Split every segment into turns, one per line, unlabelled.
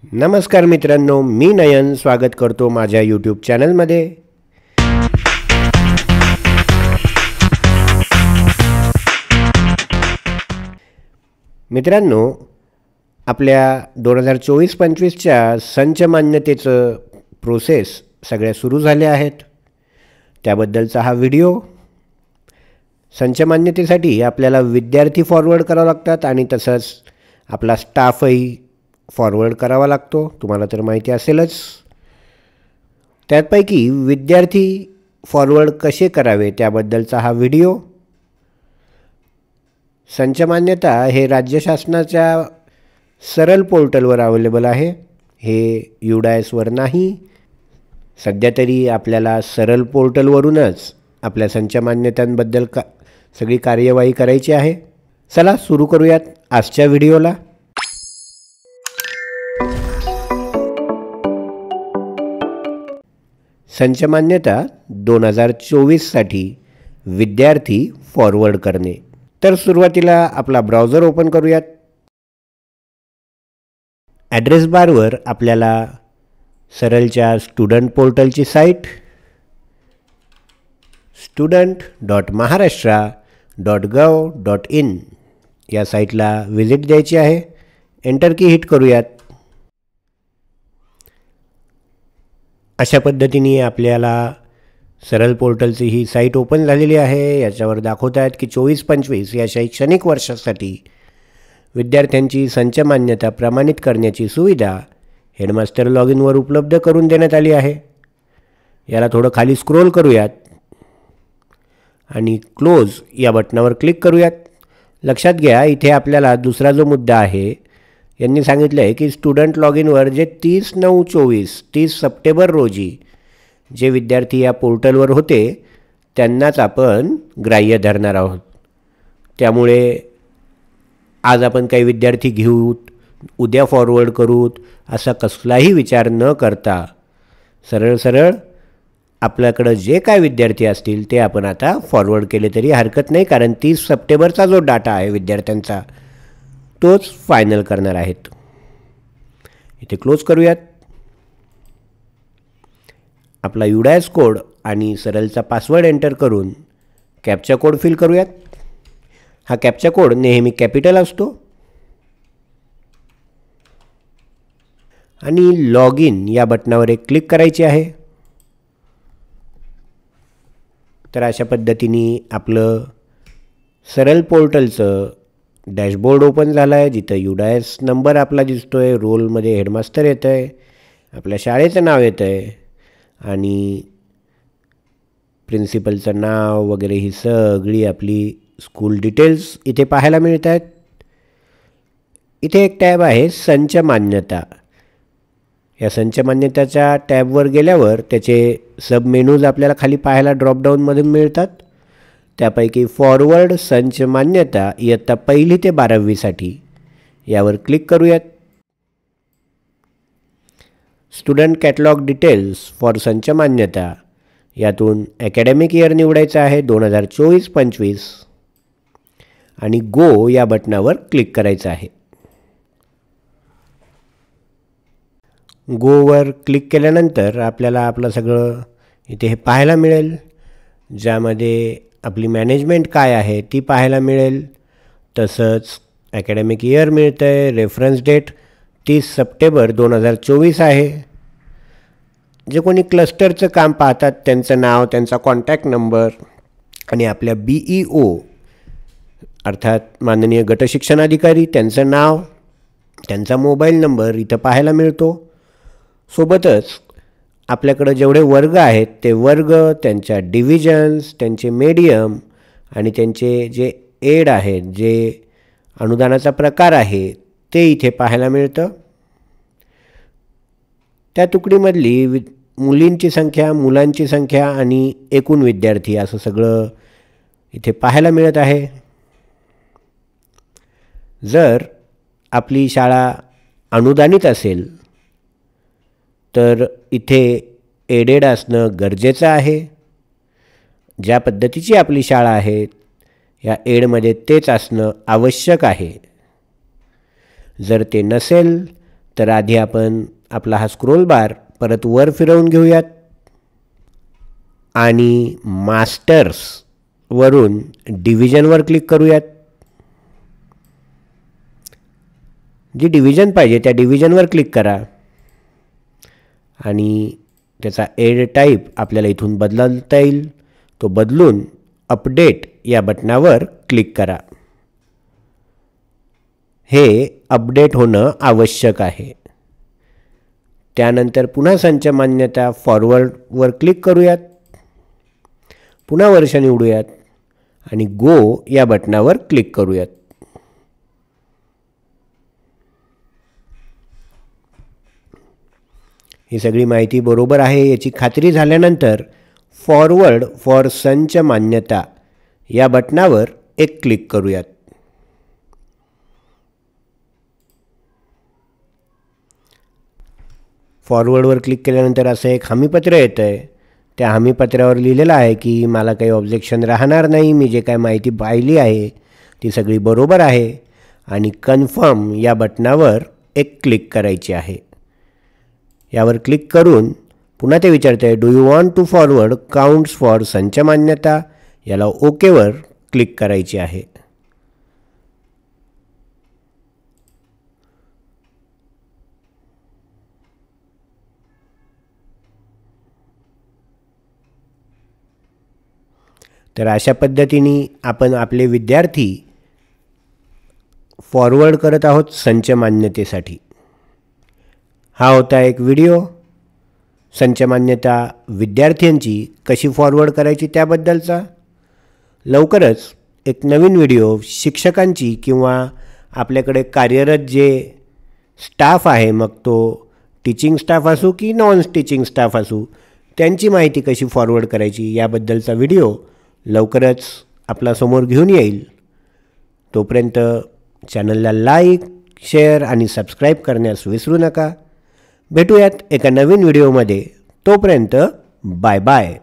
नमस्कार मित्रांनो, मी नयन स्वागत करतो माझ्या यूट्यूब चॅनलमध्ये। मित्रांनो, आपल्या 2024-25च्या संच मान्यतेचं प्रोसेस सगळ्या सुरू झाल्या आहेत। त्याबद्दलचा हा व्हिडिओ। संच मान्यतेसाठी आपल्याला विद्यार्थी फॉरवर्ड करावे लागतात आणि तसंच आपला स्टाफही फॉरवर्ड करावा लागतो, तुम्हाला तर माहिती असेलच। त्यापैकी विद्यार्थी फॉरवर्ड कसे करावे त्याबद्दलचा हा व्हिडिओ। संच मान्यता हे राज्य शासनाच्या सरल पोर्टलवर अवेलेबल आहे, हे UDASवर नाही। सध्या तरी आपल्याला सरल पोर्टलवरूनच आपल्या संच मान्यतांबद्दल सगळी कार्यवाही करायची आहे। चला सुरू करूयात आजच्या व्हिडिओला। संच मान्यता 2024 साठी विद्यार्थी फॉरवर्ड करणे। तर सुरुवातीला आपला ब्राउझर ओपन करूयात। ॲड्रेस बारवर आपल्याला सरलच्या स्टुडंट पोर्टलची साईट student.maharashtra.gov.in या साईटला व्हिजिट द्यायची आहे। एंटर की हिट करूयात। अशा पद्धतीने आपल्याला सरल पोर्टलची ही साईट ओपन झालेली आहे। याच्यावर दाखवत आहेत की 24-25 या शैक्षणिक वर्षासाठी विद्यार्थ्यांची संच मान्यता प्रमाणित करण्याची सुविधा हेडमास्टर लॉग इनवर उपलब्ध करून देण्यात आली आहे। याला थोडं खाली स्क्रोल करूयात आणि क्लोज या बटनावर क्लिक करूयात। लक्षात घ्या, इथे आपल्याला दुसरा जो मुद्दा आहे, यांनी सांगितलं आहे की स्टुडंट लॉग इनवर जे 30/9/24 सप्टेंबर रोजी जे विद्यार्थी या पोर्टलवर होते त्यांनाच आपण ग्राह्य धरणार आहोत। त्यामुळे आज आपण काही विद्यार्थी घेऊ, उद्या फॉरवर्ड करू असा कसलाही विचार न करता सरळ आपल्याकडे जे काय विद्यार्थी असतील ते आपण आता फॉरवर्ड केले तरी हरकत नाही, कारण 30 सप्टेंबरचा जो डाटा आहे विद्यार्थ्यांचा तोच फायनल करणार आहेत। इथे क्लोज करूयात। आपला UDAS कोड आणि सरलचा पासवर्ड एंटर करून कॅप्चा कोड फिल करूयात। हा कॅप्चा कोड नेहमी कॅपिटल असतो आणि लॉग इन या बटनावर एक क्लिक करायचे आहे। तर अशा पद्धतीने आपलं सरल पोर्टलचं डॅशबोर्ड ओपन झाला आहे, जिथं UDAS नंबर आपला दिसतोय, रोलमध्ये हेडमास्टर येतं आहे, आपल्या शाळेचं नाव येतं आहे आणि प्रिन्सिपलचं नाव वगैरे ही सगळी आपली स्कूल डिटेल्स इथे पाहायला मिळत आहेत। इथे एक टॅब आहे संच मान्यता। या संच मान्यताच्या टॅबवर गेल्यावर त्याचे सब मेनूज आपल्याला खाली पाहायला ड्रॉपडाऊनमधून मिळतात। त्यापैकी फॉरवर्ड संच मान्यता इयत्ता 1ली ते 12वी साठी यावर क्लिक करूयात। स्टुडंट कॅटलॉग डिटेल्स फॉर संच मान्यता यातून ॲकॅडमिक इयर निवडायचं आहे 2024-25 आणि गो या बटनावर क्लिक करायचं आहे। गोवर क्लिक केल्यानंतर आपल्याला आपलं सगळं इथे हे पाहायला मिळेल, ज्यामध्ये आपली मॅनेजमेंट काय आहे ती पाहायला मिळेल। तसंच ॲकॅडमिक इयर मिळतं आहे, रेफरन्स डेट 30 सप्टेंबर 2024 आहे। जे कोणी क्लस्टरचं काम पाहतात त्यांचं नाव, त्यांचा कॉन्टॅक्ट नंबर आणि आपल्या BEO अर्थात माननीय गटशिक्षणाधिकारी त्यांचं नाव, त्यांचा मोबाईल नंबर इथं पाहायला मिळतो। सोबतच आपल्याकडे जेवढे वर्ग आहेत ते वर्ग, त्यांच्या डिव्हिजन्स, त्यांचे मीडियम आणि त्यांचे जे एड आहेत, जे अनुदानाचा प्रकार आहे ते इथे पाहायला मिळतं। त्या तुकडीमधली मुलींची संख्या, मुलांची संख्या आणि एकूण विद्यार्थी असं सगळं इथे पाहायला मिळत आहे। जर आपली शाळा अनुदानित असेल तर इथे एडेड असणं गरजेचं आहे। ज्या पद्धतीची आपली शाळा आहे या एडमध्ये तेच असणं आवश्यक आहे। जर ते नसेल तर आधी आपण आपला हा स्क्रोल बार परत वर फिरवून घेऊयात आणि मास्टर्सवरून डिव्हिजनवर क्लिक करूयात. जी डिव्हिजन पाहिजे त्या डिव्हिजनवर क्लिक करा आणि त्याचा एड टाईप आपल्याला इथून बदलता येईल. तो बदलून अपडेट या बटनावर क्लिक करा. हे अपडेट होणं आवश्यक आहे. त्यानंतर पुन्हा संच मान्यता फॉरवर्डवर क्लिक करूयात. पुन्हा वर्ष निवडूयात आणि गो या बटनावर क्लिक करूयात. ही सगळी माहिती बरोबर आहे याची खात्री झाल्यानंतर फॉरवर्ड फॉर संच मान्यता या बटनावर एक क्लिक करूयात. फॉरवर्डवर क्लिक केल्यानंतर असं एक हमीपत्र येतं आहे. त्या हमीपत्रावर लिहिलेलं आहे की मला काही ऑब्जेक्शन राहणार नाही, मी जे काय माहिती पाहिली आहे ती सगळी बरोबर आहे आणि कन्फर्म या बटनावर एक क्लिक करायची आहे. यावर क्लिक करून पुन्हा ते विचारते आहे do you want to forward counts for संच मान्यता. याला ओकेवर क्लिक करायची आहे. तर अशा पद्धतीने आपण आपले विद्यार्थी फॉरवर्ड करत आहोत संच मान्यतेसाठी. हा होता एक व्हिडिओ संच मान्यता विद्यार्थ्यांची कशी फॉरवर्ड करायची त्याबद्दलचा. लवकरच एक नवीन व्हिडिओ शिक्षकांची किंवा आपल्याकडे कार्यरत जे स्टाफ आहे, मग तो टीचिंग स्टाफ असू की नॉन टीचिंग स्टाफ असू, त्यांची माहिती कशी फॉरवर्ड करायची याबद्दलचा व्हिडिओ लवकरच आपल्यासमोर घेऊन येईल. तोपर्यंत चॅनलला लाईक, शेअर आणि सबस्क्राईब करण्यास विसरू नका. भेटूयात एका नवीन व्हिडिओमध्ये. तोपर्यंत बाय बाय.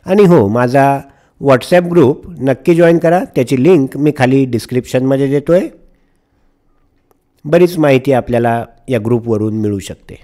आणि हो, माझा व्हॉट्सॲप ग्रुप नक्की जॉईन करा. त्याची लिंक मी खाली डिस्क्रिप्शनमध्ये देतो आहे. बरीच माहिती आपल्याला या ग्रुपवरून मिळू शकते.